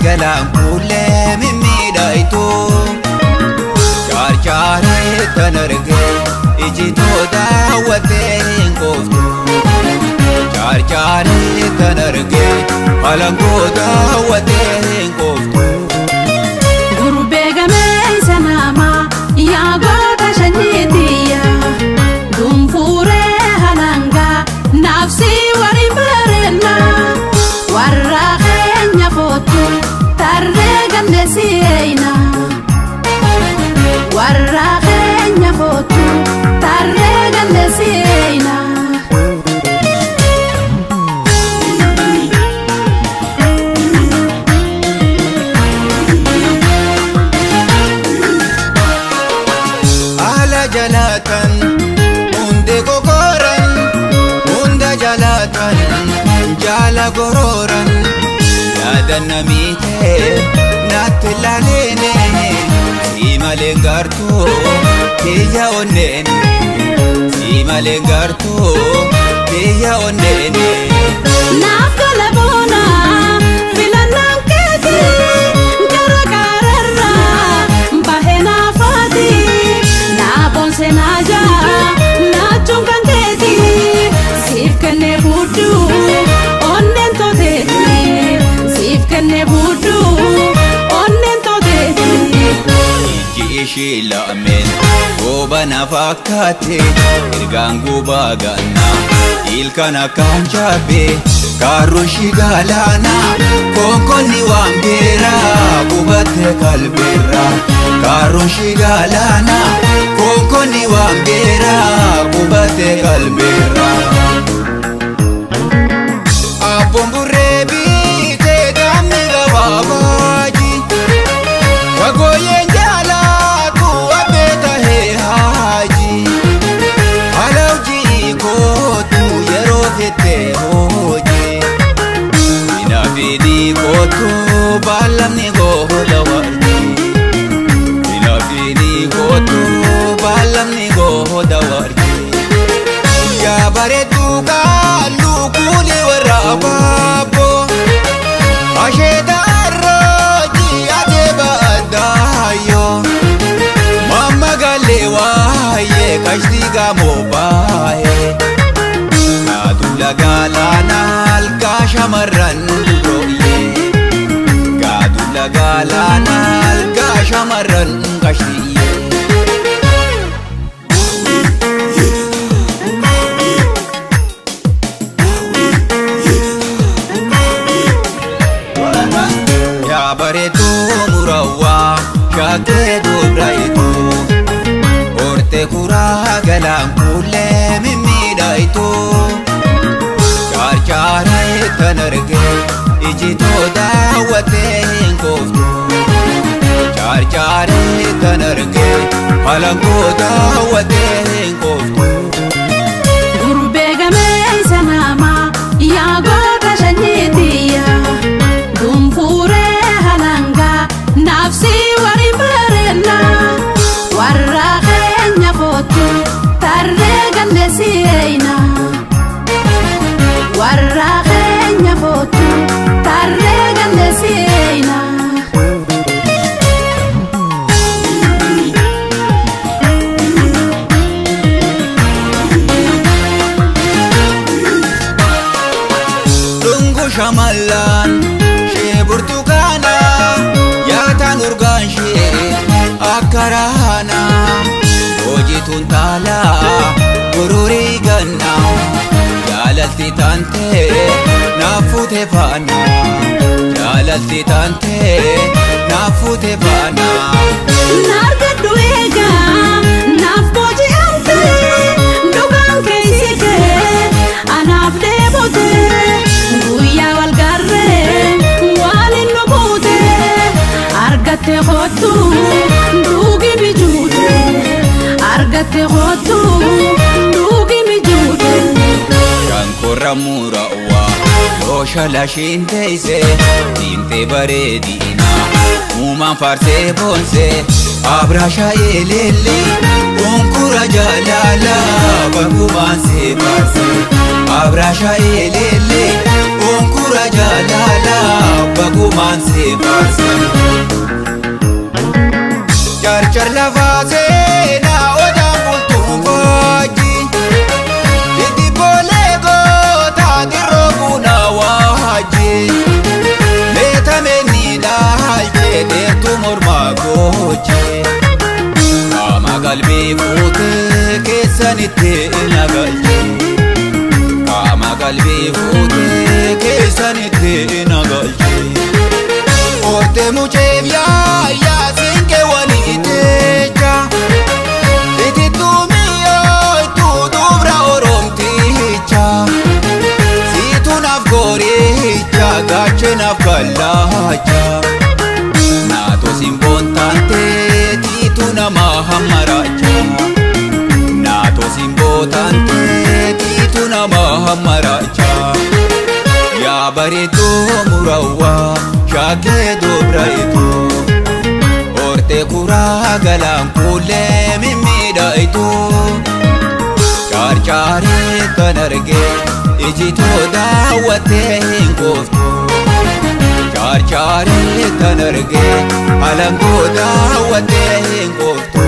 galang kule mimidaitu char chare tanarge ijito dawaten koftu char chare tanarge alango dawaten koftu guru begame sanama ya goda shanitiya dum fure halanga nafsi wari barena warra khenya fotu tarregan desina warra khenya fotu tarregan desina ala jalatan unde gogoran unda jalatan jala gororan yadan namite natlalene imalengartu tiya onene imalengartu tiya onene nakalabona filananketi garagarra bahena fati na bonsenaja na chunganketi sifkane budu onnen to deti sifkane budu onnen to deti ishi lamen gobana fakate irgangu bagana ilkana kanjabe karushi galana konkoni wambera gubate kalbera karushi galana konkoni wambera gubate kalbera abomburebi te damiga babaji wagoye balamni gohoda wardi inafini gotu balamni gohoda wardi ya baretu kalu kuli warababo asheda roji ajeba dayo mama galewa ye kashtiga mobaye adula galana alkasha marran galana algasha maran kashtiye ya baretu murawa kake dobraitu orte kura galan kule mimidaitu char chare tanarge ijito dawaten koftu char chare tanarge alango dawaten koftu guru begame sanama ya goda shanitiya dum fure halanga nafsi wari barena warra khenya fotu tarregan desina warra khenya fotu tarregan desina dungu shamalan she burtukana ya tanurgan she akarana hojitun tala gururi ganna jalalti tante nafute fana jalalti tante nafute fana narga duega naf boji ante dugan keisike anaf debote guya murawwa yoo shalashiin teeyse diimtee bareedina uumaan faarsee boonsee abraashaa eleelle onkura jaalala bagumaan see faarse abraashaa eleelle onkura jaalala bagumaan see faarse charchar lafaa seenaa odaan bultuun faajji itti boolee gootaa dirroo bunaa waajji meetamee ni dhaalchee deertuu mormaa goochee qaama qalbii fuutee keessanitti nagalchee qaama qalbii fuutee keessanitti nagalchee ortee muceef yaayyaa siinqee waliiteecha itti tuumiyoo ituu dubra oromticha siitu naaf goricha gaache naaf kallaacha naatoo simboon taantee tiitu nama hammaracha naatoo simboo taantee tiitu nama hammaracha yaa bareedduu murawwaa shaakee dubraitu orte kuraa galaan kuulee mimmiidhaitu chaarchaaree kan argee ijitoo daawwattee hin gooftu chaarchaaree kan argee alangoo daawwattee hin gooftu